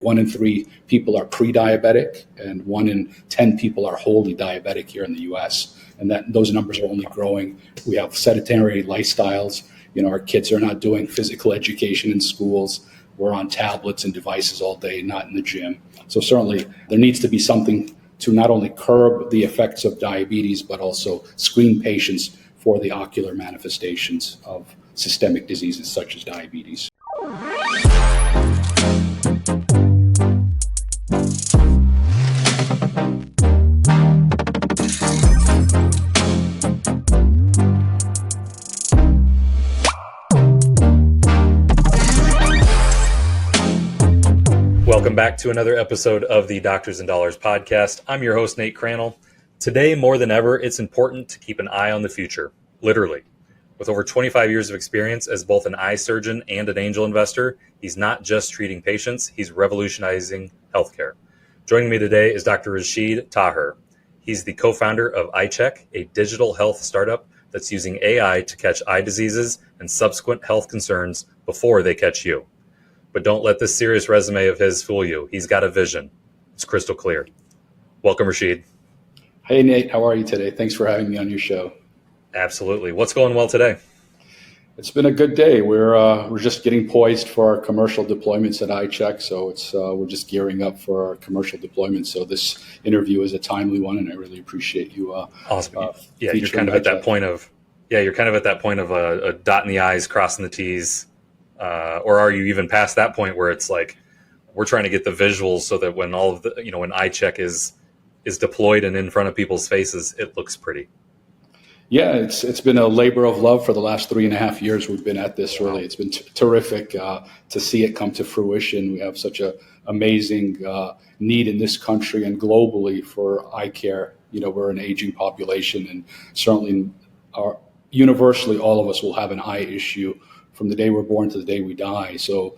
1 in 3 people are pre-diabetic, and 1 in 10 people are wholly diabetic here in the U.S. And those numbers are only growing. We have sedentary lifestyles. Our kids are not doing physical education in schools. We're on tablets and devices all day, not in the gym. So certainly there needs to be something to not only curb the effects of diabetes, but also screen patients for the ocular manifestations of systemic diseases such as diabetes. Welcome back to another episode of the Doctors and Dollars podcast. I'm your host, Nate Crannell. Today, more than ever, it's important to keep an eye on the future, literally. With over 25 years of experience as both an eye surgeon and an angel investor, he's not just treating patients, he's revolutionizing healthcare. Joining me today is Dr. Rashid Taher. He's the co-founder of EyeCheq, a digital health startup that's using AI to catch eye diseases and subsequent health concerns before they catch you. But don't let this serious resume of his fool you. He's got a vision. It's crystal clear. Welcome, Rashid. Hey, Nate. How are you today? Thanks for having me on your show. Absolutely. What's going well today? It's been a good day. We're just getting poised for our commercial deployments at EyeCheq. So we're just gearing up for our commercial deployment. So this interview is a timely one, and I really appreciate you. Awesome. You're kind of at that point of dotting the I's, crossing the T's. Or are you even past that point where it's like we're trying to get the visuals so that when all of the when EyeCheq is deployed and in front of people's faces, it looks pretty? Yeah, it's been a labor of love for the last 3.5 years. We've been at this. Really, it's been terrific to see it come to fruition. We have such a amazing need in this country and globally for eye care. We're an aging population, and certainly universally all of us will have an eye issue from the day we're born to the day we die. So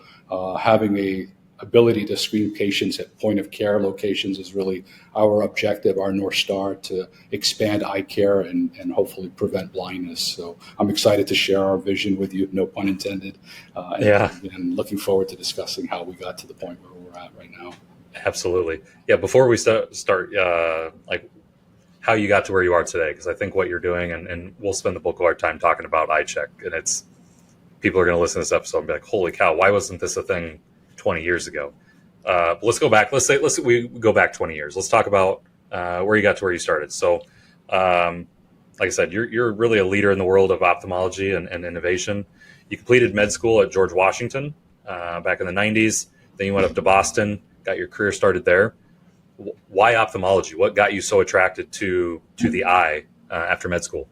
having a ability to screen patients at point of care locations is really our objective, our North Star, to expand eye care and hopefully prevent blindness. So I'm excited to share our vision with you, no pun intended. And looking forward to discussing how we got to the point where we're at right now. Absolutely. Yeah. Before we start like how you got to where you are today, because I think what you're doing, and we'll spend the bulk of our time talking about EyeCheq, and people are going to listen to this episode and be like, holy cow, why wasn't this a thing 20 years ago? But let's go back. Let's we go back 20 years. Let's talk about where you got to where you started. So, like I said, you're really a leader in the world of ophthalmology and innovation. You completed med school at George Washington back in the 90s. Then you went up to Boston, got your career started there. Why ophthalmology? What got you so attracted to the eye after med school?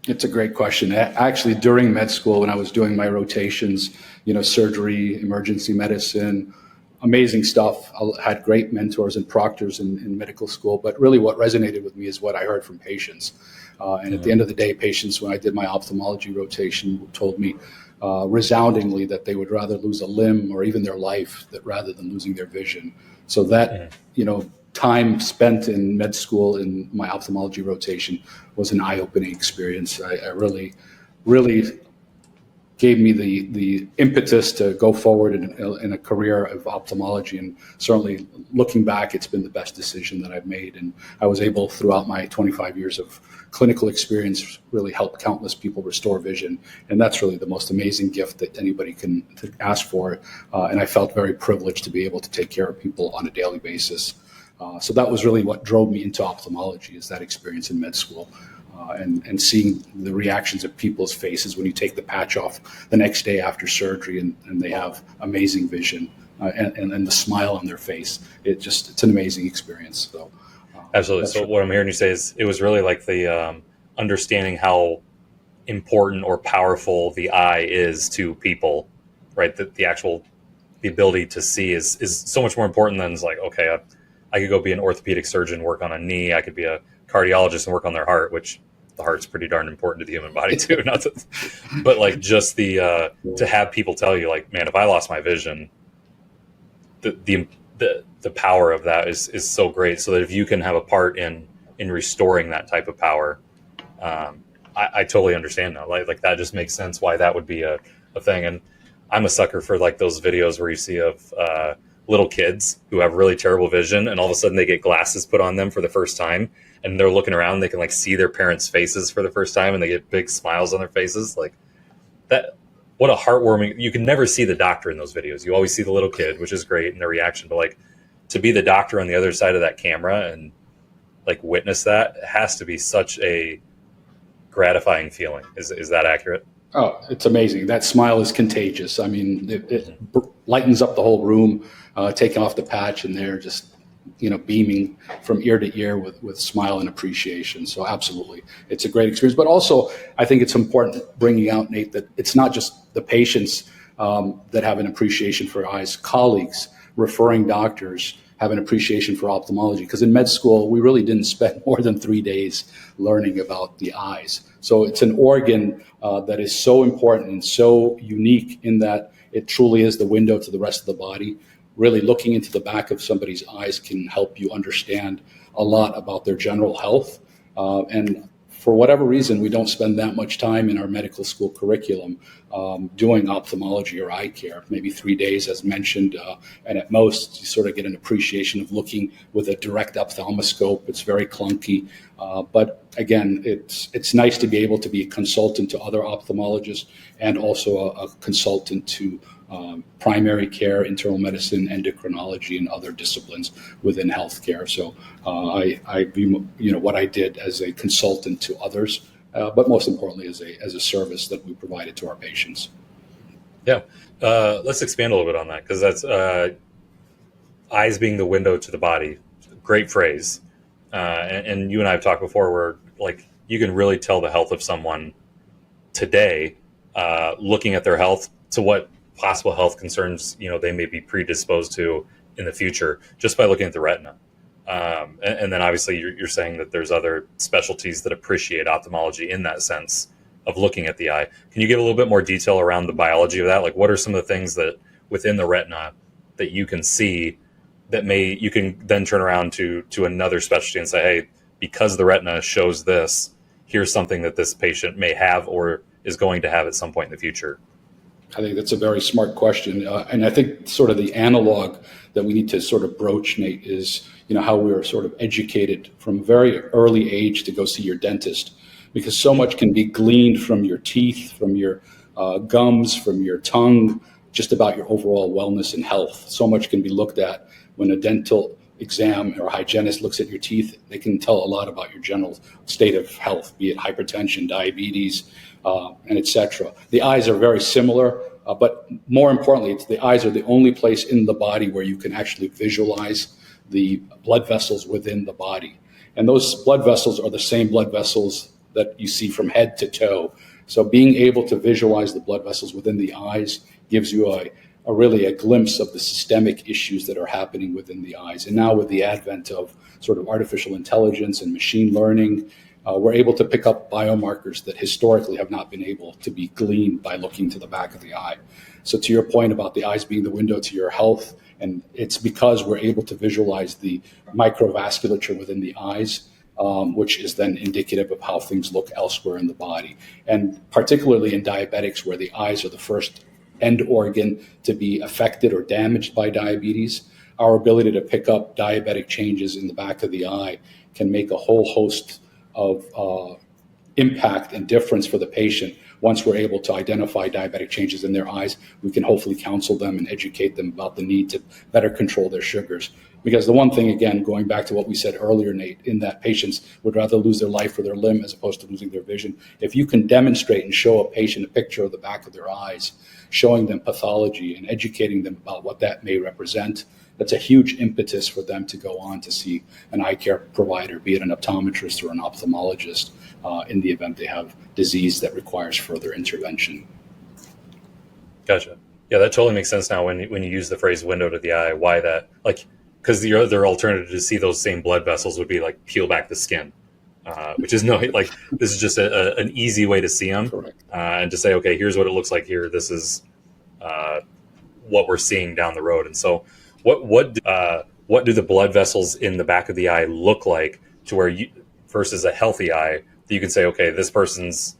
It's a great question. Actually, during med school, when I was doing my rotations, surgery, emergency medicine, amazing stuff. I had great mentors and proctors in medical school. But really what resonated with me is what I heard from patients. And at the end of the day, patients, when I did my ophthalmology rotation, told me resoundingly that they would rather lose a limb or even their life rather than losing their vision. So that, time spent in med school in my ophthalmology rotation was an eye-opening experience. I really gave me the impetus to go forward in a career of ophthalmology, and certainly looking back, it's been the best decision that I've made. And I was able, throughout my 25 years of clinical experience, really help countless people restore vision, and that's really the most amazing gift that anybody can ask for. And I felt very privileged to be able to take care of people on a daily basis. So that was really what drove me into ophthalmology, is that experience in med school, and seeing the reactions of people's faces when you take the patch off the next day after surgery and they have amazing vision and the smile on their face. It's an amazing experience. So, absolutely. So what I'm hearing you say is it was really like the understanding how important or powerful the eye is to people, right? The ability to see is so much more important than like, okay, I could go be an orthopedic surgeon, work on a knee. I could be a cardiologist and work on their heart, which the heart's pretty darn important to the human body too. But like just to have people tell you, like, man, if I lost my vision, the power of that is so great. So that if you can have a part in restoring that type of power, I totally understand now. Like that just makes sense why that would be a thing. And I'm a sucker for like those videos where you see of little kids who have really terrible vision, and all of a sudden they get glasses put on them for the first time, and they're looking around, they can like see their parents' faces for the first time, and they get big smiles on their faces. Like that, what a heartwarming. You can never see the doctor in those videos. You always see the little kid, which is great, and their reaction. But like, to be the doctor on the other side of that camera and like witness that, it has to be such a gratifying feeling. Is that accurate? Oh, it's amazing. That smile is contagious. I mean, it lightens up the whole room, taking off the patch, and they're just, beaming from ear to ear with smile and appreciation. So absolutely, it's a great experience. But also, I think it's important bringing out, Nate, that it's not just the patients that have an appreciation for eyes. Colleagues, referring doctors have an appreciation for ophthalmology, because in med school, we really didn't spend more than 3 days learning about the eyes. So it's an organ that is so important and so unique in that it truly is the window to the rest of the body. Really looking into the back of somebody's eyes can help you understand a lot about their general health. And for whatever reason, we don't spend that much time in our medical school curriculum doing ophthalmology or eye care, maybe 3 days as mentioned. And at most, you sort of get an appreciation of looking with a direct ophthalmoscope. It's very clunky. But again, it's nice to be able to be a consultant to other ophthalmologists and also a consultant to primary care, internal medicine, endocrinology, and other disciplines within healthcare. So I view what I did as a consultant to others, but most importantly as a service that we provided to our patients. Yeah, let's expand a little bit on that, because that's eyes being the window to the body. Great phrase. And you and I have talked before where like you can really tell the health of someone today, looking at their health to what possible health concerns they may be predisposed to in the future just by looking at the retina. And then obviously you're saying that there's other specialties that appreciate ophthalmology in that sense of looking at the eye. Can you give a little bit more detail around the biology of that? Like, what are some of the things that within the retina that you can see that you can then turn around to another specialty and say, hey, because the retina shows this, here's something that this patient may have or is going to have at some point in the future? I think that's a very smart question. And I think sort of the analog that we need to sort of broach, Nate, is, how we were sort of educated from a very early age to go see your dentist, because so much can be gleaned from your teeth, from your gums, from your tongue, just about your overall wellness and health. So much can be looked at when a dental exam or a hygienist looks at your teeth. They can tell a lot about your general state of health, be it hypertension, diabetes, and etc. The eyes are very similar, but more importantly, the eyes are the only place in the body where you can actually visualize the blood vessels within the body. And those blood vessels are the same blood vessels that you see from head to toe. So being able to visualize the blood vessels within the eyes gives you really a glimpse of the systemic issues that are happening within the eyes. And now with the advent of sort of artificial intelligence and machine learning, we're able to pick up biomarkers that historically have not been able to be gleaned by looking to the back of the eye. So to your point about the eyes being the window to your health, and it's because we're able to visualize the microvasculature within the eyes, which is then indicative of how things look elsewhere in the body. And particularly in diabetics, where the eyes are the first end organ to be affected or damaged by diabetes, our ability to pick up diabetic changes in the back of the eye can make a whole host of impact and difference for the patient. Once we're able to identify diabetic changes in their eyes, we can hopefully counsel them and educate them about the need to better control their sugars. Because the one thing, again, going back to what we said earlier, Nate, in that patients would rather lose their life or their limb as opposed to losing their vision. If you can demonstrate and show a patient a picture of the back of their eyes, showing them pathology and educating them about what that may represent, that's a huge impetus for them to go on to see an eye care provider, be it an optometrist or an ophthalmologist, in the event they have disease that requires further intervention. Gotcha. Yeah, that totally makes sense now when you use the phrase window to the eye. Why that? Like, because the other alternative to see those same blood vessels would be like peel back the skin, which is like this is just an easy way to see them. Correct. And to say, okay, here's what it looks like here. This is what we're seeing down the road. And so what do the blood vessels in the back of the eye look like to where you versus a healthy eye that you can say, okay, this person's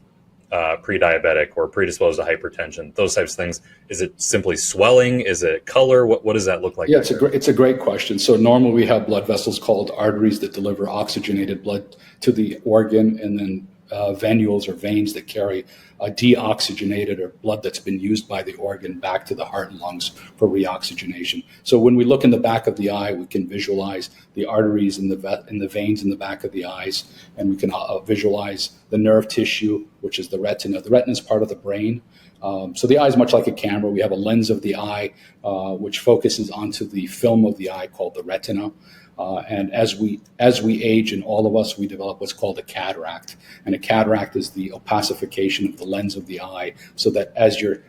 pre-diabetic or predisposed to hypertension, those types of things? Is it simply swelling? Is it color? What does that look like? Yeah, it's a great question. So normally we have blood vessels called arteries that deliver oxygenated blood to the organ, and then venules or veins that carry deoxygenated or blood that's been used by the organ back to the heart and lungs for reoxygenation. So when we look in the back of the eye, we can visualize the arteries and the veins in the back of the eyes, and we can visualize the nerve tissue, which is the retina. The retina is part of the brain. So the eye is much like a camera. We have a lens of the eye, which focuses onto the film of the eye called the retina. And as we age, in all of us, we develop what's called a cataract. And a cataract is the opacification of the lens of the eye, so that as you're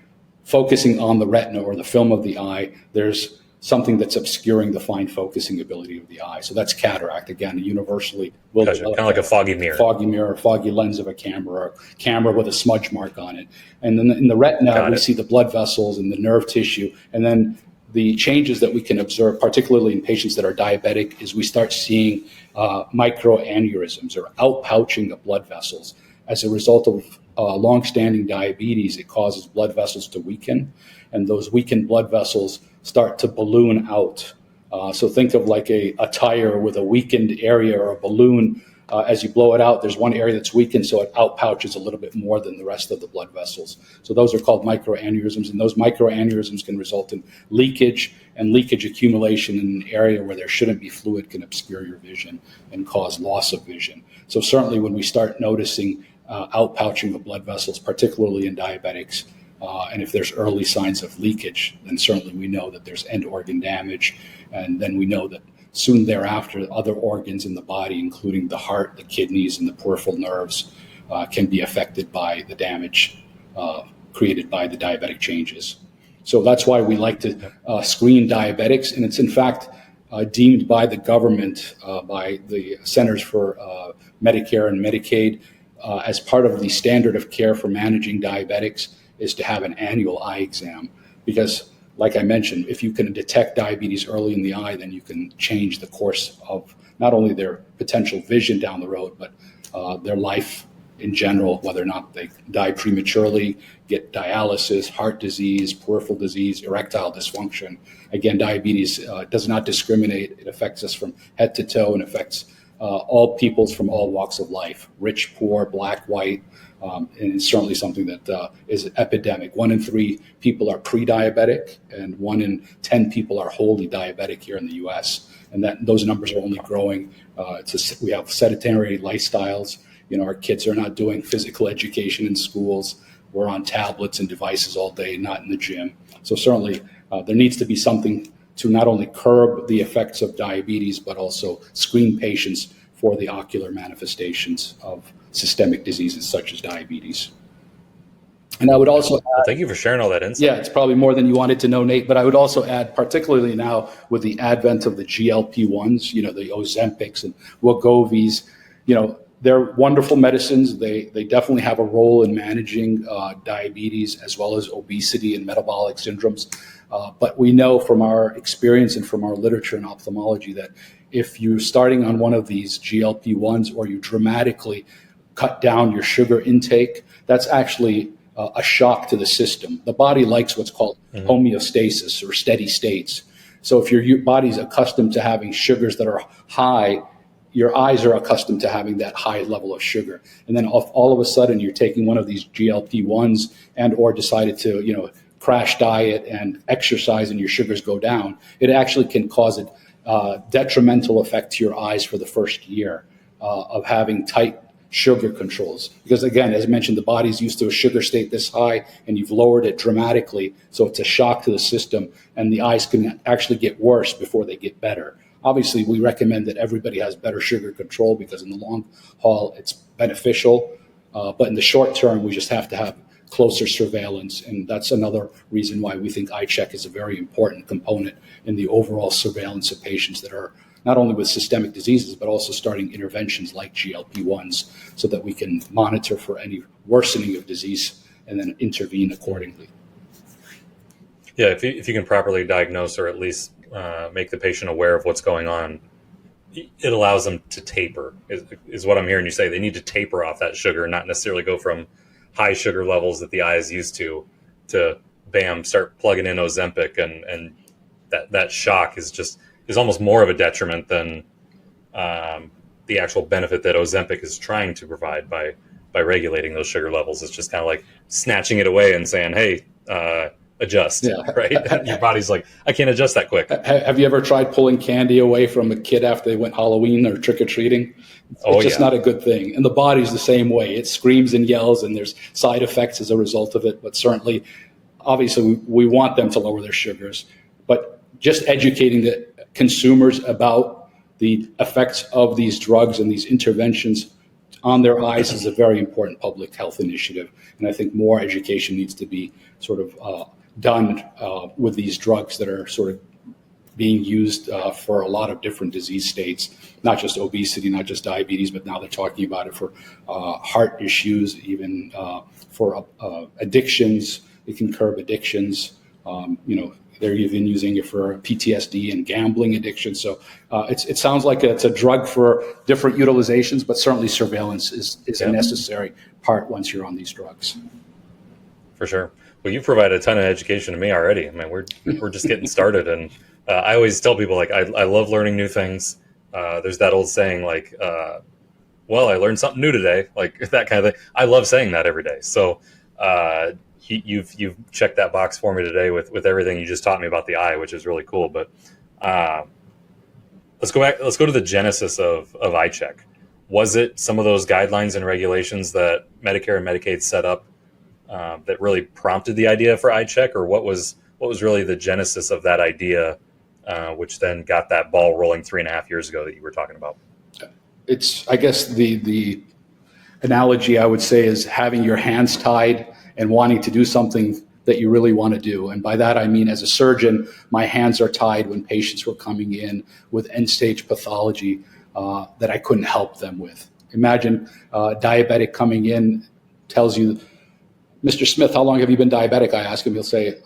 focusing on the retina or the film of the eye, there's something that's obscuring the fine focusing ability of the eye. So that's cataract. Again, universally, will Gotcha. Kind of like a foggy mirror. Foggy mirror, foggy lens of a camera, or a camera with a smudge mark on it. And then in the retina, we see the blood vessels and the nerve tissue. And then the changes that we can observe, particularly in patients that are diabetic, is we start seeing microaneurysms or outpouching of blood vessels. As a result of long-standing diabetes, it causes blood vessels to weaken, and those weakened blood vessels start to balloon out. So think of like a tire with a weakened area, or a balloon. As you blow it out, there's one area that's weakened, so it outpouches a little bit more than the rest of the blood vessels. So those are called microaneurysms, and those microaneurysms can result in leakage, and leakage accumulation in an area where there shouldn't be fluid can obscure your vision and cause loss of vision. So certainly when we start noticing outpouching of blood vessels, particularly in diabetics, and if there's early signs of leakage, then certainly we know that there's end organ damage, and then we know that soon thereafter, other organs in the body, including the heart, the kidneys, and the peripheral nerves, can be affected by the damage created by the diabetic changes. So that's why we like to screen diabetics, and it's in fact deemed by the government, by the Centers for Medicare and Medicaid, as part of the standard of care for managing diabetics, is to have an annual eye exam. Because, like I mentioned, if you can detect diabetes early in the eye, then you can change the course of not only their potential vision down the road, but their life in general, whether or not they die prematurely, get dialysis, heart disease, peripheral disease, erectile dysfunction. Again, diabetes does not discriminate. It affects us from head to toe, and affects all peoples from all walks of life, rich, poor, black, white. And it's certainly something that is an epidemic. 1 in 3 people are pre-diabetic, and 1 in 10 people are wholly diabetic here in the U.S. And that those numbers are only growing. We have sedentary lifestyles. Our kids are not doing physical education in schools. We're on tablets and devices all day, not in the gym. So certainly there needs to be something to not only curb the effects of diabetes, but also screen patients for the ocular manifestations of systemic diseases such as diabetes. And I would also add, well, thank you for sharing all that insight. Yeah, it's probably more than you wanted to know, Nate, but I would also add, particularly now with the advent of the GLP-1s, the Ozempics and Wegovy's, they're wonderful medicines. They definitely have a role in managing diabetes as well as obesity and metabolic syndromes. But we know from our experience and from our literature in ophthalmology that if you're starting on one of these GLP-1s, or you dramatically cut down your sugar intake, that's actually a shock to the system. The body likes what's called homeostasis, or steady states. So if your body's accustomed to having sugars that are high, your eyes are accustomed to having that high level of sugar. And then all of a sudden you're taking one of these GLP-1s and or decided to, crash diet and exercise, and your sugars go down. It actually can cause a detrimental effect to your eyes for the first year of having tight sugar controls. Because again, as mentioned, the body's used to a sugar state this high, and you've lowered it dramatically. So it's a shock to the system, and the eyes can actually get worse before they get better. Obviously, we recommend that everybody has better sugar control, because in the long haul, it's beneficial. But in the short term, we just have to have closer surveillance. And that's another reason why we think EyeCheq is a very important component in the overall surveillance of patients that are not only with systemic diseases, but also starting interventions like GLP-1s, so that we can monitor for any worsening of disease and then intervene accordingly. Yeah, if you can properly diagnose, or at least make the patient aware of what's going on, it allows them to taper, is what I'm hearing you say. They need to taper off that sugar, not necessarily go from high sugar levels that the eye is used to bam, start plugging in Ozempic, and that shock is almost more of a detriment than the actual benefit that Ozempic is trying to provide by regulating those sugar levels. It's just kind of like snatching it away and saying, "Hey, adjust." Yeah. Right? And your body's like, "I can't adjust that quick." Have you ever tried pulling candy away from a kid after they went Halloween or trick or treating? It's just not a good thing. And the body's the same way. It screams and yells, and there's side effects as a result of it. But certainly, obviously, we want them to lower their sugars. But just educating the consumers about the effects of these drugs and these interventions on their eyes is a very important public health initiative. And I think more education needs to be sort of done with these drugs that are sort of being used for a lot of different disease states, not just obesity, not just diabetes, but now they're talking about it for heart issues, even for addictions. It can curb addictions. They're even using it for PTSD and gambling addiction. So it sounds like it's a drug for different utilizations, but certainly surveillance is a necessary part once you're on these drugs. For sure. Well, you've provided a ton of education to me already. I mean, we're just getting started, and I always tell people, like, I love learning new things. There's that old saying, like, well, I learned something new today, like that kind of thing. I love saying that every day. So you've checked that box for me today with everything you just taught me about the eye, which is really cool. But let's go back. Let's go to the genesis of EyeCheq. Was it some of those guidelines and regulations that Medicare and Medicaid set up that really prompted the idea for EyeCheq, or what was really the genesis of that idea, which then got that ball rolling 3.5 years ago that you were talking about? It's, I guess, the analogy I would say is having your hands tied and wanting to do something that you really want to do. And by that, I mean, as a surgeon, my hands are tied when patients were coming in with end-stage pathology that I couldn't help them with. Imagine a diabetic coming in, tells you, "Mr. Smith, how long have you been diabetic?" I ask him, he'll say,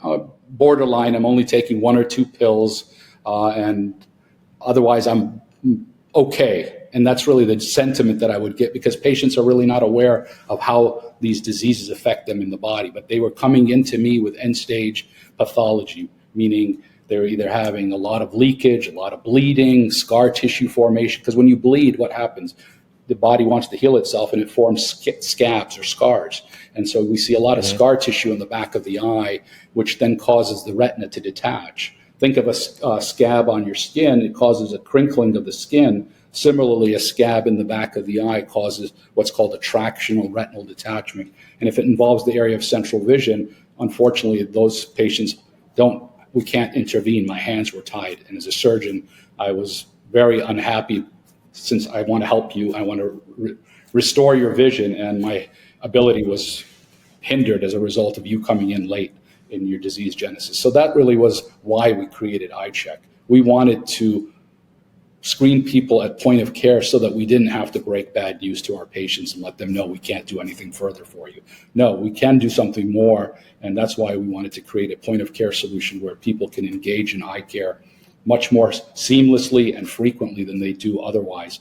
"Borderline, I'm only taking 1 or 2 pills, and otherwise I'm okay." And that's really the sentiment that I would get, because patients are really not aware of how these diseases affect them in the body. But they were coming into me with end-stage pathology, meaning they're either having a lot of leakage, a lot of bleeding, scar tissue formation. Because when you bleed, what happens? The body wants to heal itself, and it forms scabs or scars. And so we see a lot of scar tissue in the back of the eye, which then causes the retina to detach. Think of a scab on your skin. It causes a crinkling of the skin. Similarly, a scab in the back of the eye causes what's called a tractional retinal detachment. And if it involves the area of central vision, unfortunately, those patients we can't intervene. My hands were tied. And as a surgeon, I was very unhappy, since I want to help you. I want to restore your vision, and my ability was hindered as a result of you coming in late in your disease genesis. So that really was why we created EyeCheq. We wanted to screen people at point of care so that we didn't have to break bad news to our patients and let them know we can't do anything further for you. No, we can do something more, and that's why we wanted to create a point of care solution where people can engage in eye care much more seamlessly and frequently than they do otherwise.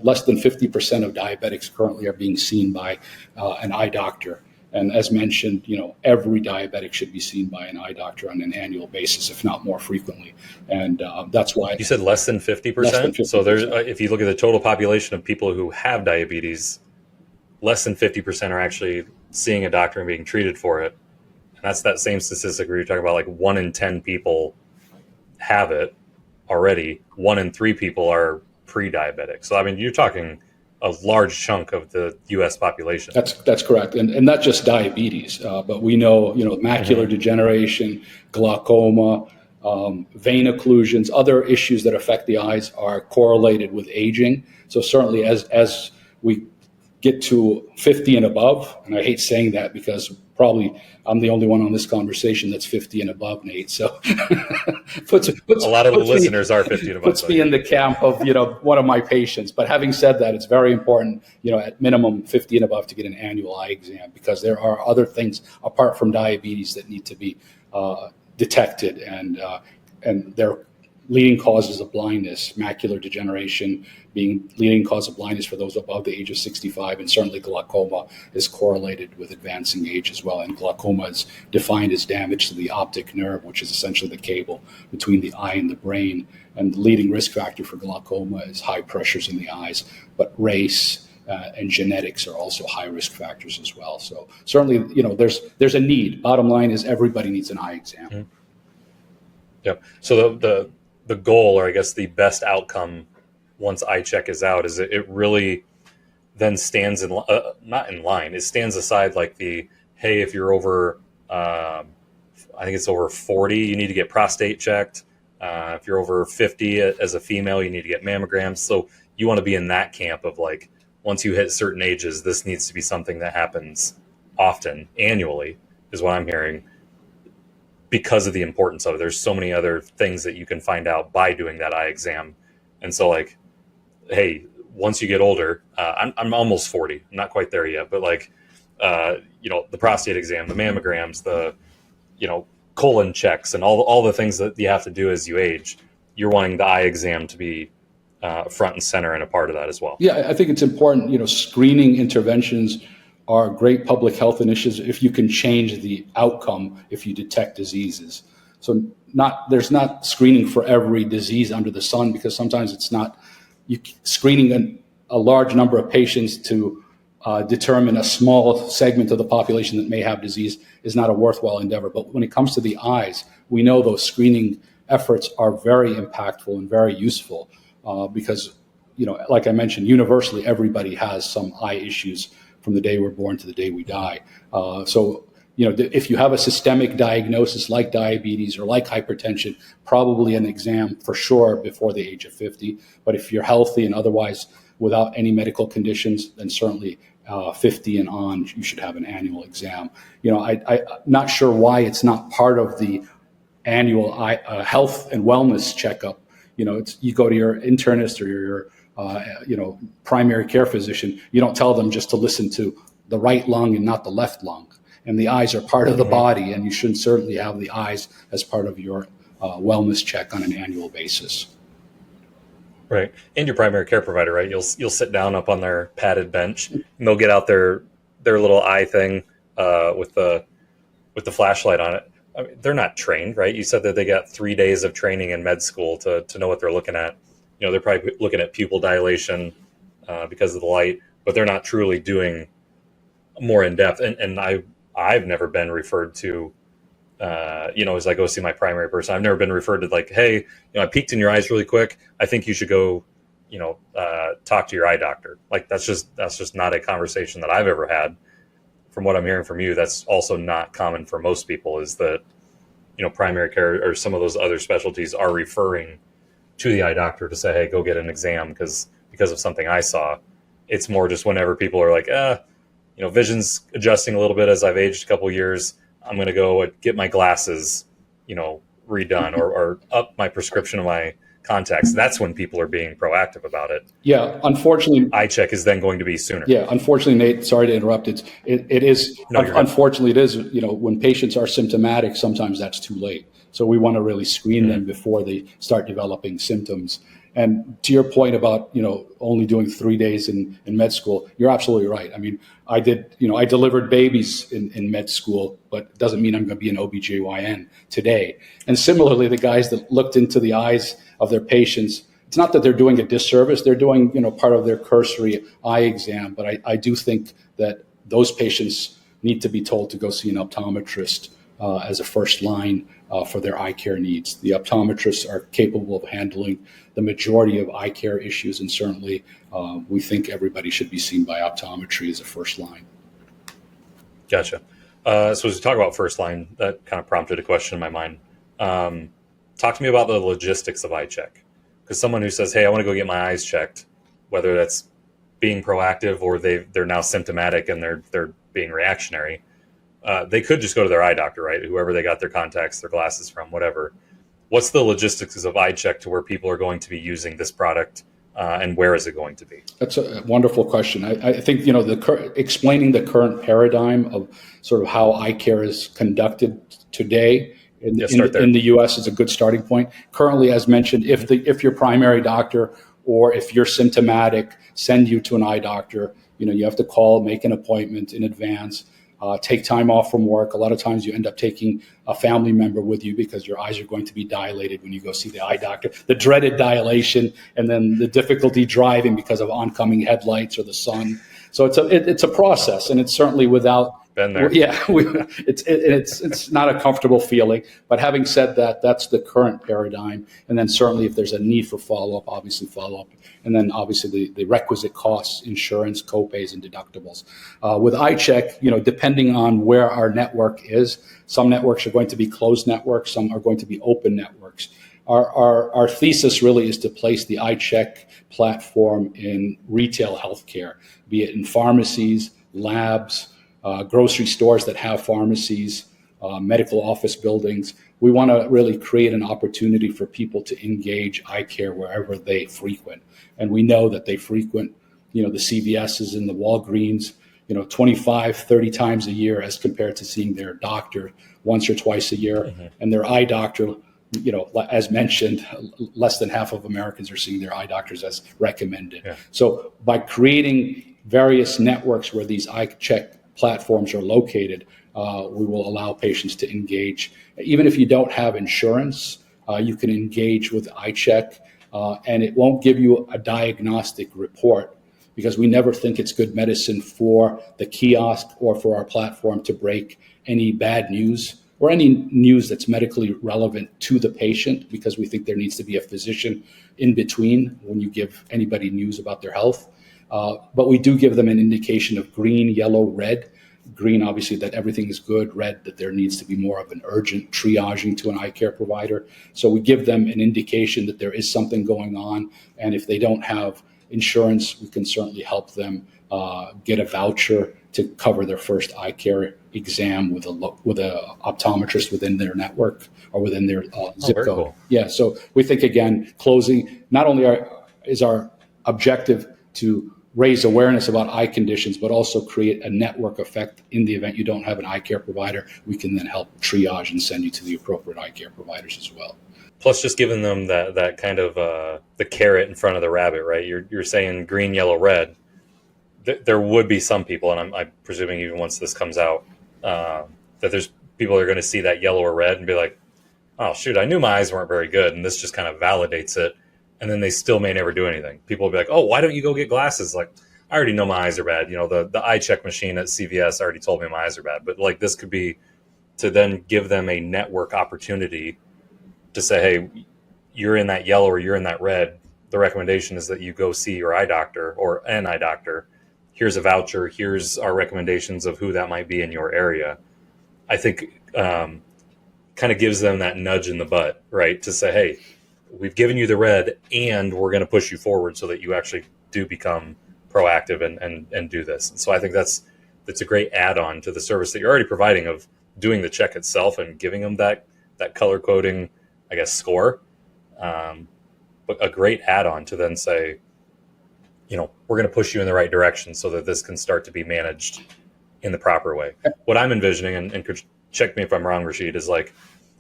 Less than 50% of diabetics currently are being seen by an eye doctor. And as mentioned, every diabetic should be seen by an eye doctor on an annual basis, if not more frequently. And that's why you said less than 50%. So there's, if you look at the total population of people who have diabetes, less than 50% are actually seeing a doctor and being treated for it. And that's that same statistic where you're talking about, like, 1 in 10 people have it already. 1 in 3 people are pre-diabetic. So I mean, you're talking a large chunk of the U.S. population. That's correct, and not just diabetes, but we know macular degeneration, glaucoma, vein occlusions, other issues that affect the eyes are correlated with aging. So certainly, as we get to 50 and above, and I hate saying that because probably I'm the only one on this conversation that's 50 and above, Nate. So puts a lot of the listeners are 50 and above. Puts me in the camp of one of my patients. But having said that, it's very important, at minimum 50 and above, to get an annual eye exam, because there are other things apart from diabetes that need to be detected, and they're leading causes of blindness, macular degeneration being leading cause of blindness for those above the age of 65, and certainly glaucoma is correlated with advancing age as well. And glaucoma is defined as damage to the optic nerve, which is essentially the cable between the eye and the brain. And the leading risk factor for glaucoma is high pressures in the eyes, but race and genetics are also high risk factors as well. So certainly, there's a need. Bottom line is everybody needs an eye exam. Mm-hmm. Yep. So the goal, or I guess the best outcome once EyeCheq is out, is it really then stands in not in line. It stands aside like hey, if you're over, I think it's over 40, you need to get prostate checked. If you're over 50 as a female, you need to get mammograms. So you want to be in that camp of like, once you hit certain ages, this needs to be something that happens often, annually, is what I'm hearing, because of the importance of it. There's so many other things that you can find out by doing that eye exam. And so like, hey, once you get older, I'm almost 40, I'm not quite there yet, but like, the prostate exam, the mammograms, the, colon checks, and all the things that you have to do as you age, you're wanting the eye exam to be front and center and a part of that as well. Yeah, I think it's important. Screening interventions are great public health initiatives if you can change the outcome if you detect diseases. So there's not screening for every disease under the sun, because sometimes it's not. Screening a large number of patients to determine a small segment of the population that may have disease is not a worthwhile endeavor. But when it comes to the eyes, we know those screening efforts are very impactful and very useful because, like I mentioned, universally everybody has some eye issues from the day we're born to the day we die. If you have a systemic diagnosis like diabetes or like hypertension, probably an exam for sure before the age of 50. But if you're healthy and otherwise without any medical conditions, then certainly 50 and on, you should have an annual exam. I'm not sure why it's not part of the annual health and wellness checkup. You go to your internist or your primary care physician. You don't tell them just to listen to the right lung and not the left lung. And the eyes are part of the body, and you should certainly have the eyes as part of your wellness check on an annual basis. Right, and your primary care provider, right? You'll sit down up on their padded bench, and they'll get out their little eye thing with the flashlight on it. I mean, they're not trained, right? You said that they got 3 days of training in med school to know what they're looking at. They're probably looking at pupil dilation because of the light, but they're not truly doing more in depth. And I've never been referred to, as I go see my primary person, I've never been referred to like, hey, I peeked in your eyes really quick. I think you should go, talk to your eye doctor. Like that's just not a conversation that I've ever had. From what I'm hearing from you, that's also not common for most people, is that, primary care or some of those other specialties are referring to the eye doctor to say, hey, go get an exam because of something I saw. It's more just whenever people are like, vision's adjusting a little bit as I've aged a couple of years. I'm going to go get my glasses, redone or up my prescription of my contacts. That's when people are being proactive about it. Yeah, unfortunately, EyeCheq is then going to be sooner. Yeah, unfortunately, Nate, sorry to interrupt. It is. No, unfortunately, it is. When patients are symptomatic, sometimes that's too late. So we want to really screen them before they start developing symptoms. And to your point about, only doing 3 days in med school, you're absolutely right. I mean, I delivered babies in med school, but it doesn't mean I'm going to be an OBGYN today. And similarly, the guys that looked into the eyes of their patients, it's not that they're doing a disservice. They're doing, part of their cursory eye exam. But I do think that those patients need to be told to go see an optometrist as a first line for their eye care needs. The optometrists are capable of handling the majority of eye care issues, and certainly we think everybody should be seen by optometry as a first line. Gotcha. So as we talk about first line, that kind of prompted a question in my mind. Talk to me about the logistics of EyeCheq. Because someone who says, hey, I want to go get my eyes checked, whether that's being proactive or they're now symptomatic and they're being reactionary, they could just go to their eye doctor, right? Whoever they got their contacts, their glasses from, whatever. What's the logistics of EyeCheq to where people are going to be using this product, and where is it going to be? That's a wonderful question. I think explaining the current paradigm of sort of how eye care is conducted today Start there. In the U.S. is a good starting point. Currently, as mentioned, if your primary doctor or if you're symptomatic, send you to an eye doctor, you have to call, make an appointment in advance, take time off from work. A lot of times you end up taking a family member with you because your eyes are going to be dilated when you go see the eye doctor. The dreaded dilation, and then the difficulty driving because of oncoming headlights or the sun. So it's a process, and it's certainly without. Been there. Yeah, it's not a comfortable feeling. But having said that, that's the current paradigm. And then certainly if there's a need for follow-up, obviously follow-up. And then obviously the requisite costs, insurance, copays, and deductibles. With EyeCheq, depending on where our network is, some networks are going to be closed networks, some are going to be open networks. Our thesis really is to place the EyeCheq platform in retail healthcare, be it in pharmacies, labs, grocery stores that have pharmacies, medical office buildings. We want to really create an opportunity for people to engage eye care wherever they frequent. And we know that they frequent, the CVS's and the Walgreens, 25, 30 times a year as compared to seeing their doctor once or twice a year. Mm-hmm. And their eye doctor, as mentioned, less than half of Americans are seeing their eye doctors as recommended. Yeah. So by creating various networks where these EyeCheq platforms are located, we will allow patients to engage. Even if you don't have insurance, you can engage with EyeCheq, and it won't give you a diagnostic report because we never think it's good medicine for the kiosk or for our platform to break any bad news or any news that's medically relevant to the patient, because we think there needs to be a physician in between when you give anybody news about their health. But we do give them an indication of green, yellow, red. Green, obviously, that everything is good. Red, that there needs to be more of an urgent triaging to an eye care provider. So we give them an indication that there is something going on. And if they don't have insurance, we can certainly help them get a voucher to cover their first eye care exam with a optometrist within their network or within their zip code. Cool. Yeah, so we think, again, closing, not only is our objective to raise awareness about eye conditions, but also create a network effect. In the event you don't have an eye care provider, we can then help triage and send you to the appropriate eye care providers as well. Plus, just giving them that kind of the carrot in front of the rabbit, right? You're saying green, yellow, red. There would be some people, and I'm presuming even once this comes out, that there's people that are going to see that yellow or red and be like, oh, shoot, I knew my eyes weren't very good, and this just kind of validates it. And then they still may never do anything. People will be like, oh, why don't you go get glasses? Like, I already know my eyes are bad. The EyeCheq machine at CVS already told me my eyes are bad. But like, this could be to then give them a network opportunity to say, hey, you're in that yellow or you're in that red. The recommendation is that you go see your eye doctor or an eye doctor. Here's a voucher. Here's our recommendations of who that might be in your area. I think kind of gives them that nudge in the butt, right? To say, hey, we've given you the red and we're going to push you forward so that you actually do become proactive and do this. And so I think that's a great add-on to the service that you're already providing of doing the check itself and giving them that color coding, I guess, score. But a great add-on to then say, we're going to push you in the right direction so that this can start to be managed in the proper way. What I'm envisioning, and check me if I'm wrong, Rashid, is like,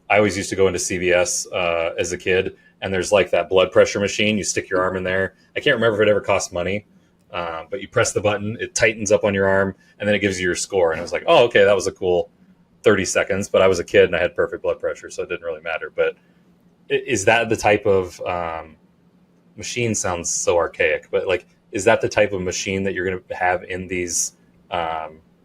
I always used to go into CVS as a kid, and there's like that blood pressure machine. You stick your arm in there. I can't remember if it ever cost money, but you press the button, it tightens up on your arm, and then it gives you your score. And I was like, oh, okay, that was a cool 30 seconds. But I was a kid and I had perfect blood pressure, so it didn't really matter. But is that the type of machine? Sounds so archaic, but like, is that the type of machine that you're going to have in these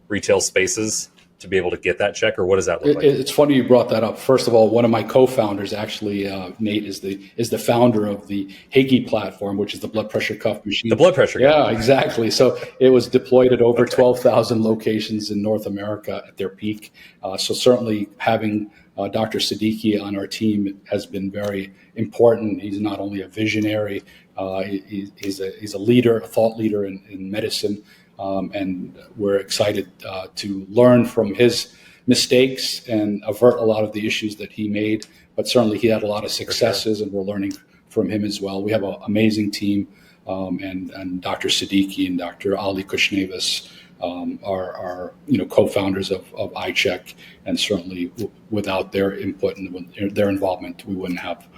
retail spaces to be able to get that check, or what does that look like? It's funny you brought that up. First of all, one of my co-founders, actually, Nate, is the founder of the EyeCheq platform, which is the blood pressure cuff machine. The blood pressure cuff. Yeah, exactly. So it was deployed at over 12,000 locations in North America at their peak. So certainly having Dr. Siddiqui on our team has been very important. He's not only a visionary, he's a leader, a thought leader in medicine. And we're excited to learn from his mistakes and avert a lot of the issues that he made. But certainly he had a lot of successes, and we're learning from him as well. We have an amazing team and Dr. Siddiqui and Dr. Ali Kushnevis are co-founders of EyeCheq, and certainly without their input and their involvement, we wouldn't have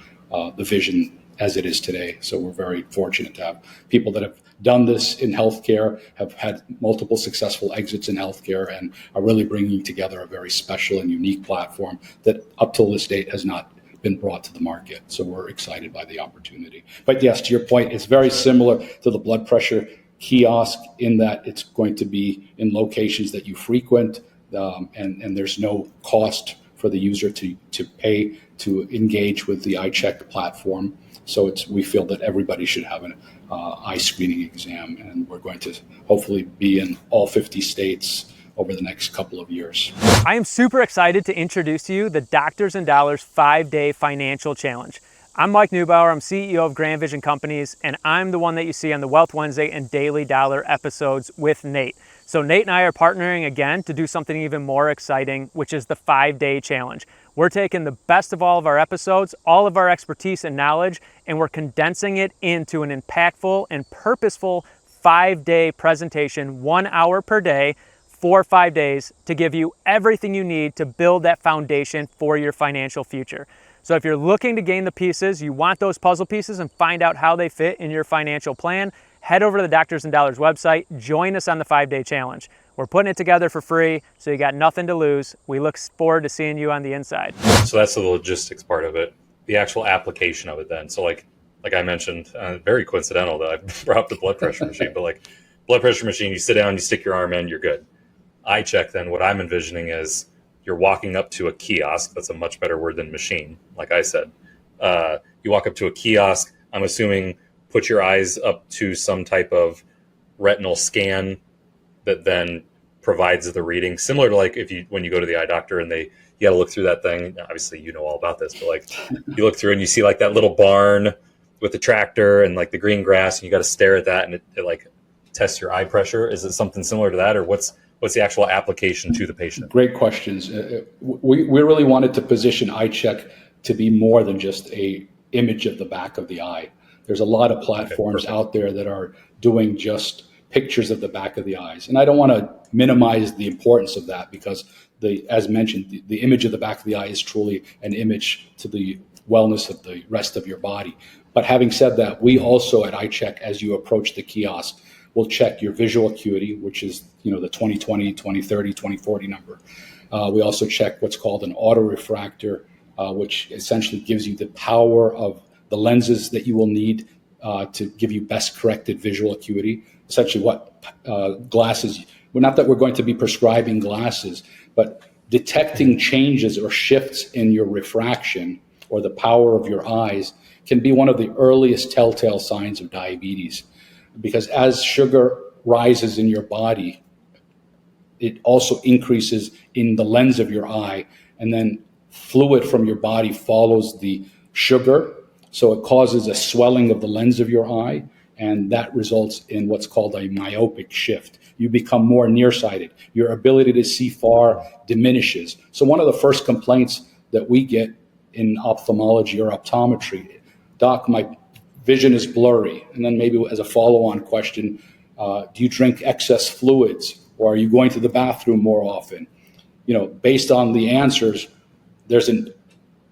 the vision as it is today. So we're very fortunate to have people that have done this in healthcare, have had multiple successful exits in healthcare, and are really bringing together a very special and unique platform that up till this date has not been brought to the market. So we're excited by the opportunity. But yes, to your point, it's very similar to the blood pressure kiosk in that it's going to be in locations that you frequent, and there's no cost for the user to pay to engage with the EyeCheq platform. So we feel that everybody should have an eye screening exam, and we're going to hopefully be in all 50 states over the next couple of years. I am super excited to introduce to you the Doctors and Dollars 5-Day Financial Challenge. I'm Mike Neubauer, I'm CEO of Grand Vision Companies, and I'm the one that you see on the Wealth Wednesday and Daily Dollar episodes with Nate. So Nate and I are partnering again to do something even more exciting, which is the 5-Day Challenge. We're taking the best of all of our episodes, all of our expertise and knowledge, and we're condensing it into an impactful and purposeful 5-day presentation, 1 hour per day, for 5 days, to give you everything you need to build that foundation for your financial future. So if you're looking to gain the pieces, you want those puzzle pieces and find out how they fit in your financial plan, head over to the Doctors and Dollars website, join us on the 5-day challenge. We're putting it together for free, so you got nothing to lose. We look forward to seeing you on the inside. So that's the logistics part of it, the actual application of it then. So like I mentioned, very coincidental that I brought up the blood pressure machine, but like blood pressure machine, you sit down, you stick your arm in, you're good. EyeCheq, then what I'm envisioning is you're walking up to a kiosk. That's a much better word than machine, like I said. You walk up to a kiosk, I'm assuming put your eyes up to some type of retinal scan that then provides the reading, similar to like when you go to the eye doctor and you got to look through that thing. Obviously, you know all about this, but like you look through and you see like that little barn with the tractor and like the green grass, and you got to stare at that, and it like tests your eye pressure. Is it something similar to that, or what's the actual application to the patient? Great questions. We really wanted to position EyeCheq to be more than just a image of the back of the eye. There's a lot of platforms out there that are doing just pictures of the back of the eyes. And I don't want to minimize the importance of that, because as mentioned, the image of the back of the eye is truly an image to the wellness of the rest of your body. But having said that, we also at EyeCheq, as you approach the kiosk, will check your visual acuity, which is the 20/20, 20/30, 20/40 number. We also check what's called an autorefractor, which essentially gives you the power of the lenses that you will need to give you best corrected visual acuity. Essentially what glasses, not that we're going to be prescribing glasses, but detecting changes or shifts in your refraction or the power of your eyes can be one of the earliest telltale signs of diabetes. Because as sugar rises in your body, it also increases in the lens of your eye, and then fluid from your body follows the sugar. So it causes a swelling of the lens of your eye, and that results in what's called a myopic shift. You become more nearsighted. Your ability to see far diminishes. So one of the first complaints that we get in ophthalmology or optometry, doc, my vision is blurry. And then maybe as a follow-on question, do you drink excess fluids, or are you going to the bathroom more often? Based on the answers, there's an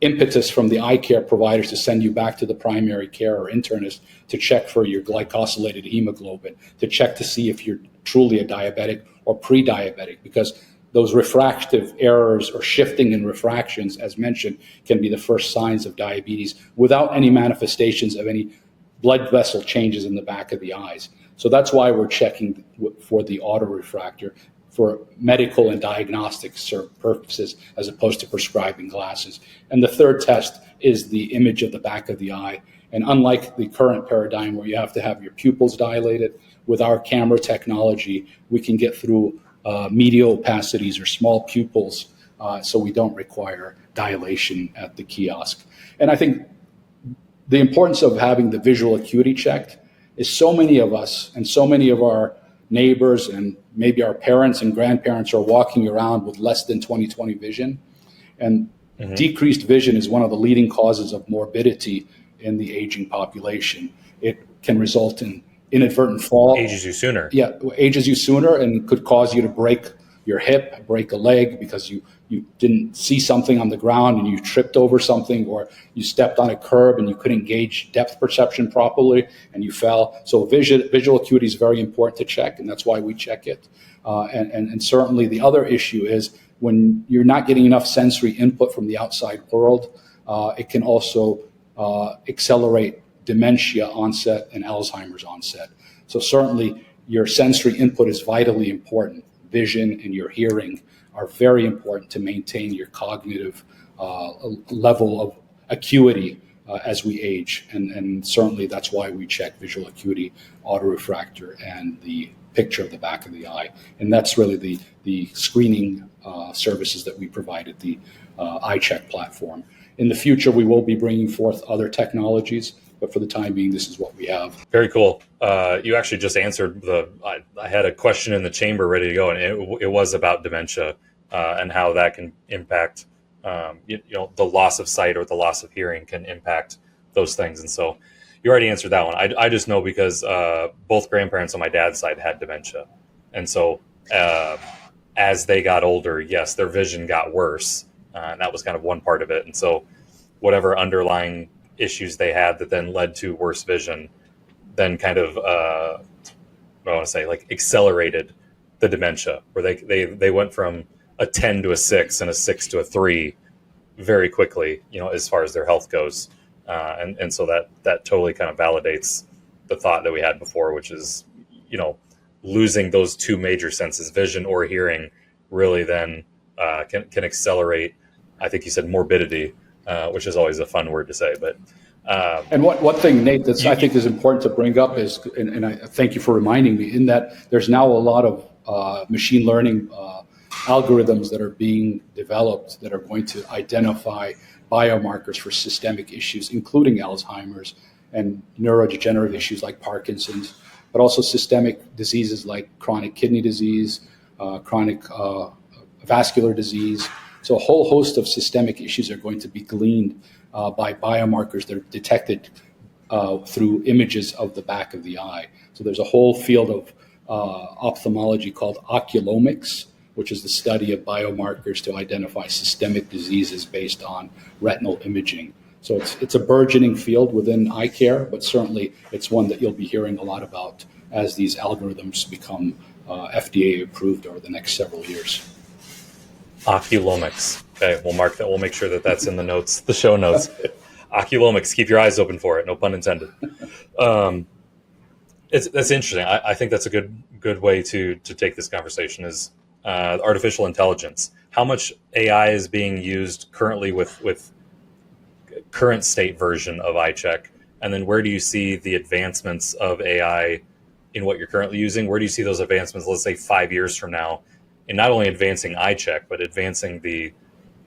impetus from the eye care providers to send you back to the primary care or internist to check for your glycosylated hemoglobin, to check to see if you're truly a diabetic or pre-diabetic, because those refractive errors or shifting in refractions, as mentioned, can be the first signs of diabetes without any manifestations of any blood vessel changes in the back of the eyes. So that's why we're checking for the autorefractor for medical and diagnostic purposes, as opposed to prescribing glasses. And the third test is the image of the back of the eye. And unlike the current paradigm where you have to have your pupils dilated, with our camera technology, we can get through medial opacities or small pupils, so we don't require dilation at the kiosk. And I think the importance of having the visual acuity checked is so many of us and so many of our neighbors and maybe our parents and grandparents are walking around with less than 20/20 vision. And decreased vision is one of the leading causes of morbidity in the aging population. it can result in inadvertent fall. Ages you sooner. Yeah, ages you sooner and could cause you to break your hip, break a leg because you didn't see something on the ground and you tripped over something, or you stepped on a curb and you couldn't gauge depth perception properly and you fell. So visual acuity is very important to check, and that's why we check it. And certainly the other issue is when you're not getting enough sensory input from the outside world, it can also accelerate dementia onset and Alzheimer's onset. So certainly your sensory input is vitally important. Vision and your hearing are very important to maintain your cognitive level of acuity as we age. And certainly that's why we check visual acuity, autorefractor, and the picture of the back of the eye. And that's really the screening services that we provide at the EyeCheq platform. In the future, we will be bringing forth other technologies, but for the time being, this is what we have. Very cool. You actually just answered I had a question in the chamber ready to go, and it was about dementia and how that can impact, the loss of sight or the loss of hearing can impact those things. And so you already answered that one. I just know because both grandparents on my dad's side had dementia. And so as they got older, yes, their vision got worse. And that was kind of one part of it. And so whatever underlying issues they had that then led to worse vision, then kind of, accelerated the dementia, where they went from a 10 to a 6 and a 6 to a 3 very quickly, as far as their health goes. And so that totally kind of validates the thought that we had before, which is, losing those two major senses, vision or hearing, really then can accelerate, I think you said morbidity, which is always a fun word to say. But and one thing, Nate, that I think is important to bring up is, and I thank you for reminding me, in that there's now a lot of machine learning algorithms that are being developed that are going to identify biomarkers for systemic issues, including Alzheimer's and neurodegenerative issues like Parkinson's, but also systemic diseases like chronic kidney disease, chronic vascular disease. So a whole host of systemic issues are going to be gleaned by biomarkers that are detected through images of the back of the eye. So there's a whole field of ophthalmology called oculomics, which is the study of biomarkers to identify systemic diseases based on retinal imaging. So it's a burgeoning field within eye care, but certainly it's one that you'll be hearing a lot about as these algorithms become FDA approved over the next several years. Oculomics. Okay, we'll mark that. We'll make sure that that's in the notes, the show notes. Oculomics. Keep your eyes open for it. No pun intended. That's interesting. I think that's a good way to take this conversation is artificial intelligence. How much AI is being used currently with current state version of EyeCheq, and then where do you see the advancements of AI in what you're currently using? Where do you see those advancements, let's say 5 years from now, in not only advancing EyeCheq, but advancing the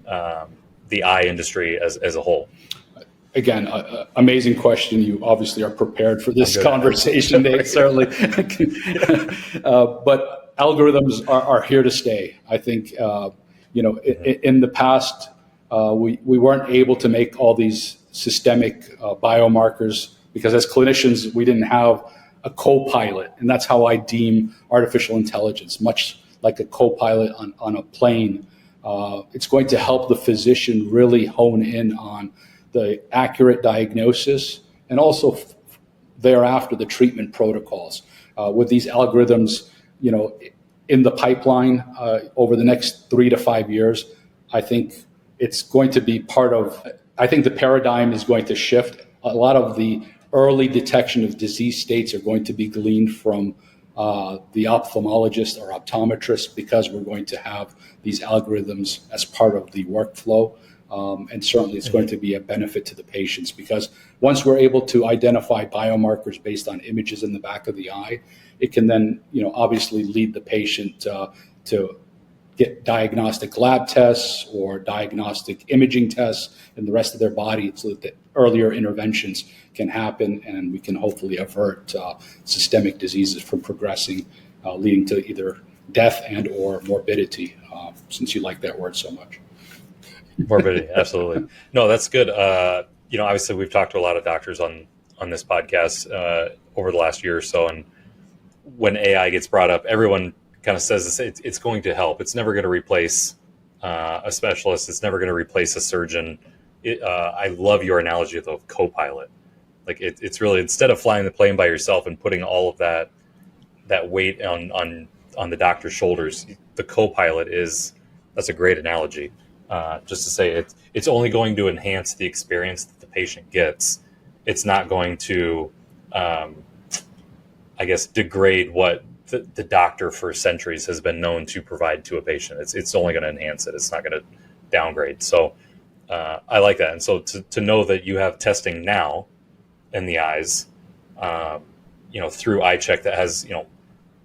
eye industry as a whole? Again, amazing question. You obviously are prepared for this conversation, Nate, certainly. But algorithms are here to stay. I think, in the past, we weren't able to make all these systemic biomarkers because as clinicians, we didn't have a co-pilot. And that's how I deem artificial intelligence, much like a co-pilot on a plane. It's going to help the physician really hone in on the accurate diagnosis and also thereafter the treatment protocols. With these algorithms, in the pipeline over the next 3 to 5 years, I think it's going to be I think the paradigm is going to shift. A lot of the early detection of disease states are going to be gleaned from the ophthalmologist or optometrist because we're going to have these algorithms as part of the workflow. And certainly it's going to be a benefit to the patients because once we're able to identify biomarkers based on images in the back of the eye, it can then, obviously lead the patient to get diagnostic lab tests or diagnostic imaging tests in the rest of their body so that the earlier interventions can happen and we can hopefully avert systemic diseases from progressing, leading to either death and or morbidity, since you like that word so much. Morbidity, absolutely. No, that's good. Obviously we've talked to a lot of doctors on on this podcast over the last year or so, and when AI gets brought up, everyone kind of says it's going to help. It's never going to replace a specialist. It's never going to replace a surgeon. I love your analogy of the co-pilot. Like it's really, instead of flying the plane by yourself and putting all of that weight on the doctor's shoulders, the co-pilot that's a great analogy. Just to say it's only going to enhance the experience that the patient gets. It's not going to, I guess, degrade what the doctor for centuries has been known to provide to a patient. It's only going to enhance it. It's not going to downgrade. So I like that. And so to know that you have testing now in the eyes, through EyeCheq that has,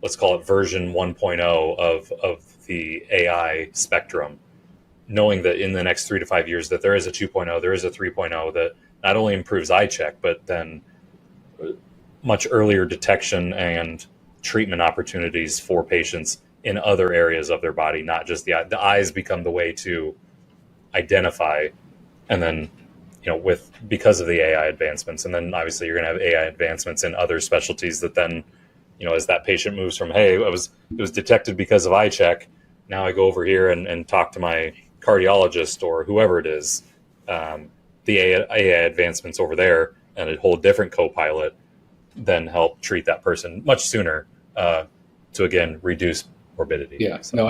let's call it version 1.0 of the AI spectrum, knowing that in the next 3 to 5 years that there is a 2.0, there is a 3.0 that not only improves EyeCheq, but then much earlier detection and treatment opportunities for patients in other areas of their body, not just the eye. The eyes become the way to identify, and then because of the AI advancements, and then obviously you're going to have AI advancements in other specialties that then, as that patient moves from, hey, it was detected because of EyeCheq, now I go over here and talk to my cardiologist or whoever it is, the AI advancements over there and a whole different co-pilot then help treat that person much sooner to, again, reduce morbidity. Yeah, so. No.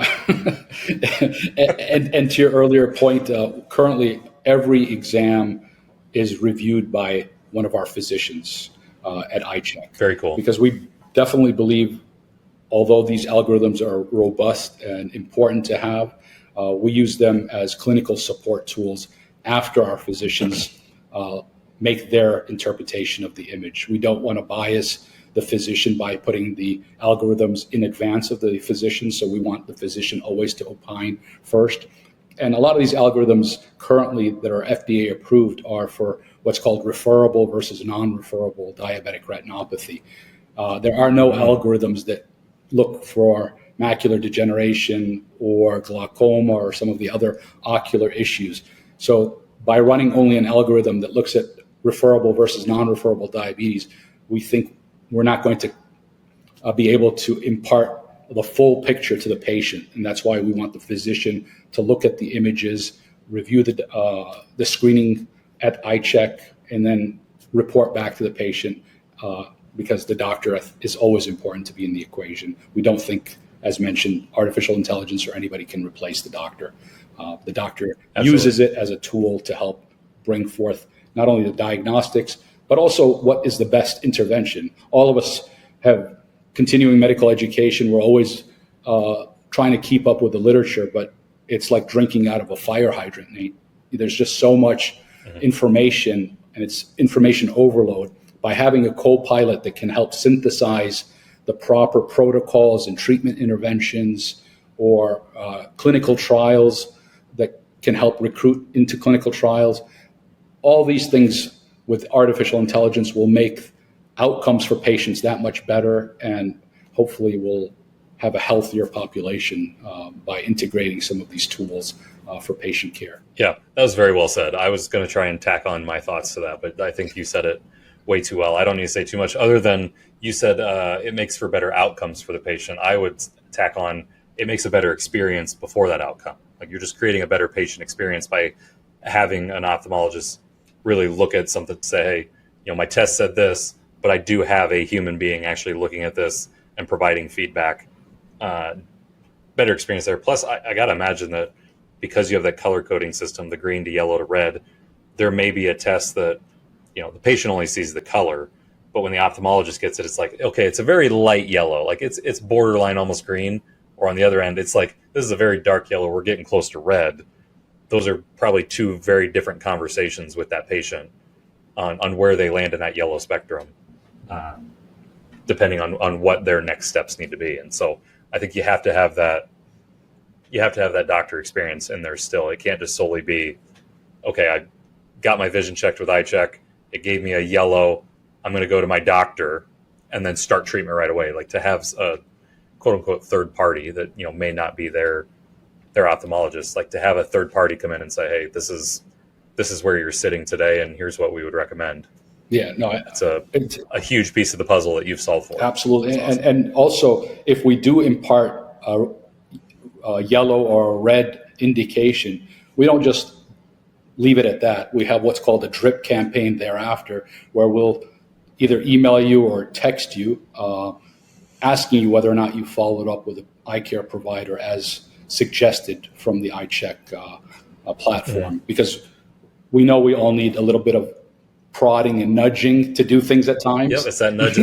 and to your earlier point, currently every exam is reviewed by one of our physicians at EyeCheq. Very cool. Because we definitely believe, although these algorithms are robust and important to have, we use them as clinical support tools after our physicians make their interpretation of the image. We don't want to bias the physician by putting the algorithms in advance of the physician, so we want the physician always to opine first. And a lot of these algorithms currently that are FDA approved are for what's called referable versus non-referable diabetic retinopathy. There are no algorithms that look for macular degeneration or glaucoma or some of the other ocular issues. So by running only an algorithm that looks at referable versus non-referable diabetes, we think we're not going to be able to impart the full picture to the patient. And that's why we want the physician to look at the images, review the screening at EyeCheq, and then report back to the patient, because the doctor is always important to be in the equation. We don't think, as mentioned, artificial intelligence or anybody can replace the doctor. The doctor Absolutely. uses it as a tool to help bring forth not only the diagnostics, but also what is the best intervention. All of us have continuing medical education. We're always trying to keep up with the literature, but it's like drinking out of a fire hydrant, Nate. There's just so much information, and it's information overload. By having a co-pilot that can help synthesize the proper protocols and treatment interventions, or clinical trials that can help recruit into clinical trials, all these things with artificial intelligence will make outcomes for patients that much better, and hopefully we'll have a healthier population by integrating some of these tools for patient care. Yeah, that was very well said. I was going to try and tack on my thoughts to that, but I think you said it way too well. I don't need to say too much other than you said it makes for better outcomes for the patient. I would tack on it makes a better experience before that outcome. Like, you're just creating a better patient experience by having an ophthalmologist really look at something and say, hey, my test said this, but I do have a human being actually looking at this and providing feedback. Better experience there. Plus, I got to imagine that because you have that color coding system, the green to yellow to red, there may be a test that, the patient only sees the color, but when the ophthalmologist gets it, it's like, okay, it's a very light yellow. Like it's borderline almost green. Or on the other end, it's like, this is a very dark yellow. We're getting close to red. Those are probably two very different conversations with that patient on where they land in that yellow spectrum, depending on what their next steps need to be. And so I think you have to have that. You have to have that doctor experience in there still. It can't just solely be, okay, I got my vision checked with EyeCheq. It gave me a yellow. I'm going to go to my doctor and then start treatment right away. Like, to have a quote unquote third party that, may not be their ophthalmologist, like to have a third party come in and say, hey, this is where you're sitting today, and here's what we would recommend. Yeah, no, It's a it's huge piece of the puzzle that you've solved for. absolutely. That's awesome. And also, if we do impart a yellow or a red indication, we don't just leave it at that. We have what's called a drip campaign thereafter, where we'll either email you or text you, asking you whether or not you followed up with an eye care provider as suggested from the EyeCheq platform, because we know we all need a little bit of prodding and nudging to do things at times. Yep, it's that nudge,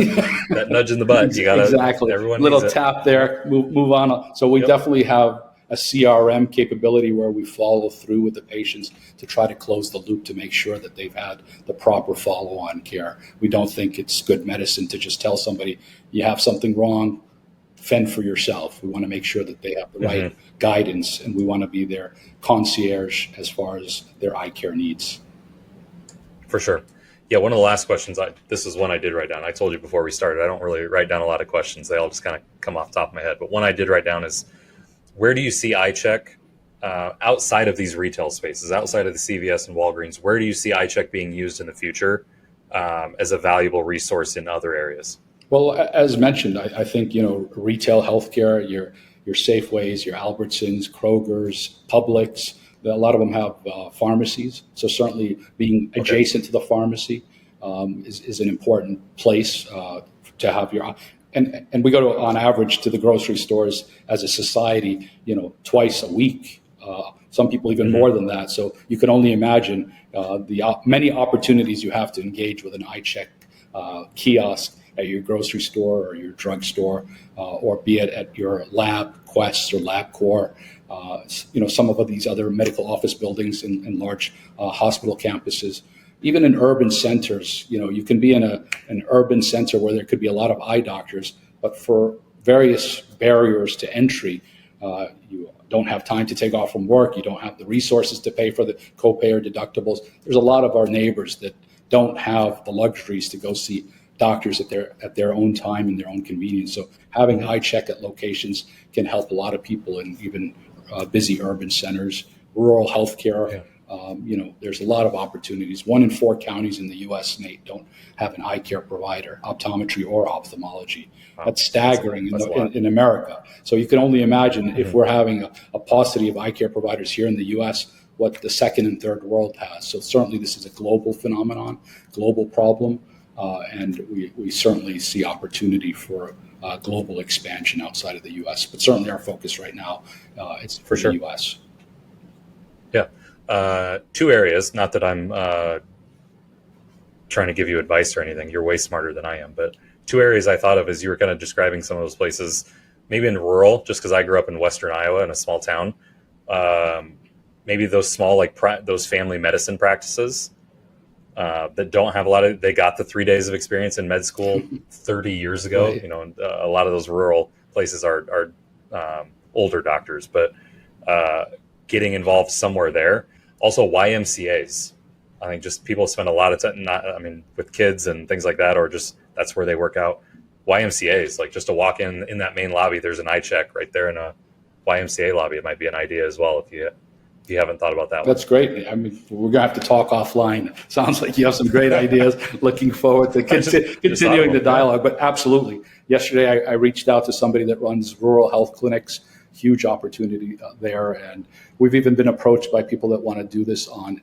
that nudge in the butt. You gotta, Exactly. everyone Little needs it. tap there, move on. So we definitely have a CRM capability where we follow through with the patients to try to close the loop to make sure that they've had the proper follow-on care. We don't think it's good medicine to just tell somebody you have something wrong, fend for yourself. We want to make sure that they have the right guidance, and we want to be their concierge as far as their eye care needs. For sure. Yeah, one of the last questions, this is one I did write down. I told you before we started, I don't really write down a lot of questions. They all just kind of come off the top of my head. But one I did write down is, where do you see EyeCheq outside of these retail spaces, outside of the CVS and Walgreens? Where do you see EyeCheq being used in the future as a valuable resource in other areas? Well, as mentioned, I think, retail healthcare, your Safeways, your Albertsons, Kroger's, Publix, a lot of them have pharmacies. So certainly being adjacent to the pharmacy is an important place to have your. And we go to, on average, to the grocery stores as a society, twice a week. Some people even more than that. So you can only imagine the many opportunities you have to engage with an EyeCheq kiosk at your grocery store or your drugstore, or be it at your lab Quests or LabCorp. Some of these other medical office buildings in large hospital campuses. Even in urban centers, you can be in an urban center where there could be a lot of eye doctors, but for various barriers to entry, you don't have time to take off from work, you don't have the resources to pay for the copay or deductibles. There's a lot of our neighbors that don't have the luxuries to go see doctors at their own time and their own convenience. So having EyeCheq at locations can help a lot of people in even busy urban centers, rural healthcare. There's a lot of opportunities. 1 in 4 counties in the U.S., Nate, don't have an eye care provider, optometry or ophthalmology. Wow. That's staggering in America. So you can only imagine if we're having a paucity of eye care providers here in the U.S., what the second and third world has. So certainly this is a global phenomenon, global problem, and we certainly see opportunity for global expansion outside of the U.S. But certainly our focus right now is for the U.S. Yeah. 2 areas, not that I'm trying to give you advice or anything. You're way smarter than I am. But 2 areas I thought of as you were kind of describing some of those places, maybe in rural, just because I grew up in Western Iowa in a small town. Maybe those small, those family medicine practices that don't have they got the 3 days of experience in med school 30 years ago. Right. A lot of those rural places are older doctors, but getting involved somewhere there. Also YMCAs. I think just people spend a lot of time, with kids and things like that, or just that's where they work out. YMCAs, just to walk in that main lobby, there's an EyeCheq right there in a YMCA lobby. It might be an idea as well if you haven't thought about that. That's great. We're gonna have to talk offline. Sounds like you have some great ideas. Looking forward to continuing the dialogue. But absolutely, yesterday I reached out to somebody that runs rural health clinics. Huge opportunity there, and we've even been approached by people that want to do this on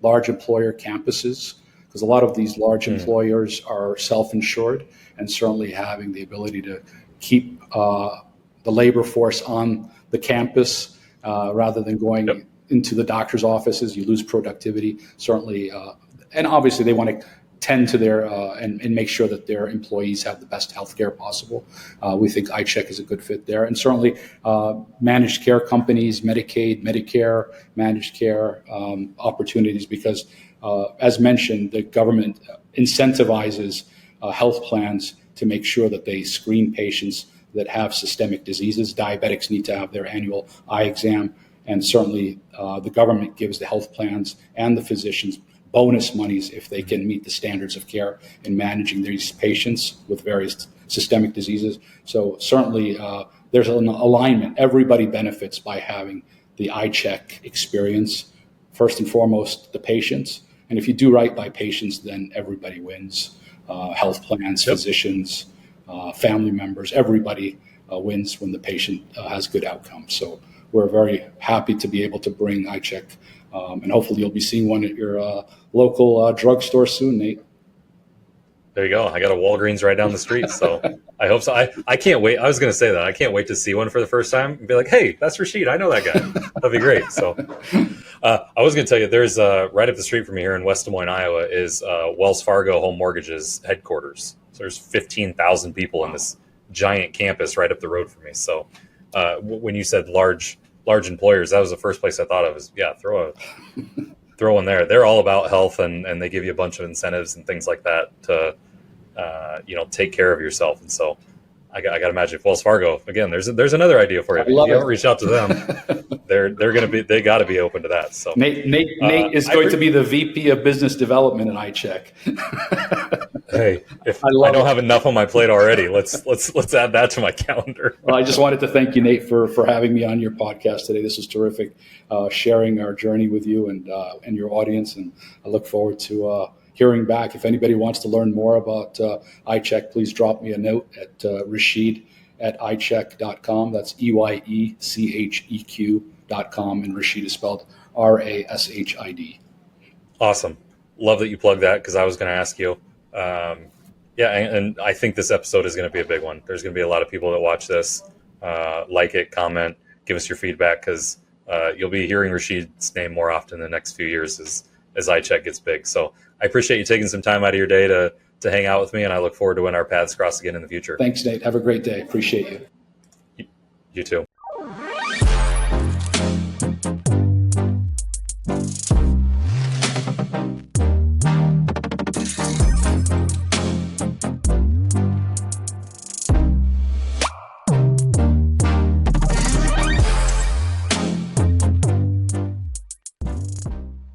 large employer campuses, because a lot of these large employers are self-insured, and certainly having the ability to keep the labor force on the campus rather than going into the doctor's offices. You lose productivity, certainly, and obviously they want to tend to their and make sure that their employees have the best healthcare possible. We think EyeCheq is a good fit there, and certainly managed care companies, Medicaid, Medicare, managed care opportunities, because as mentioned, the government incentivizes health plans to make sure that they screen patients that have systemic diseases. Diabetics need to have their annual eye exam, and certainly the government gives the health plans and the physicians bonus monies if they can meet the standards of care in managing these patients with various systemic diseases. So certainly there's an alignment. Everybody benefits by having the EyeCheq experience. First and foremost, the patients, And if you do right by patients, then everybody wins. Health plans, Yep. physicians, family members, everybody wins when the patient has good outcomes. So we're very happy to be able to bring EyeCheq, and hopefully you'll be seeing one at your local drugstore soon, Nate. There you go. I got a Walgreens right down the street, so I hope so. I can't wait. I was going to say that. I can't wait to see one for the first time and be like, hey, that's Rashid. I know that guy. That'd be great. So I was going to tell you, there's right up the street from me here in West Des Moines, Iowa, is Wells Fargo Home Mortgage's headquarters. So there's 15,000 people in this giant campus right up the road from me. So when you said large employers, that was the first place I thought of. Is throw in there. They're all about health, and they give you a bunch of incentives and things like that to take care of yourself. And so I got to imagine if Wells Fargo, again, there's another idea for you. If you haven't reached out to them, they got to be open to that. So Nate is going to be the VP of Business Development at EyeCheq. Hey, if I don't have enough on my plate already, let's add that to my calendar. Well, I just wanted to thank you, Nate, for having me on your podcast today. This was terrific, sharing our journey with you and your audience, and I look forward to hearing back. If anybody wants to learn more about EyeCheq, please drop me a note at Rashid@eyecheq.com. That's EYECHEQ.com, and Rashid is spelled RASHID. Awesome. Love that you plugged that, because I was going to ask you. And I think this episode is going to be a big one. There's going to be a lot of people that watch this, like it, comment, give us your feedback, because you'll be hearing Rashid's name more often in the next few years as EyeCheq gets big. So I appreciate you taking some time out of your day to hang out with me, and I look forward to when our paths cross again in the future. Thanks, Nate. Have a great day. Appreciate you. You too.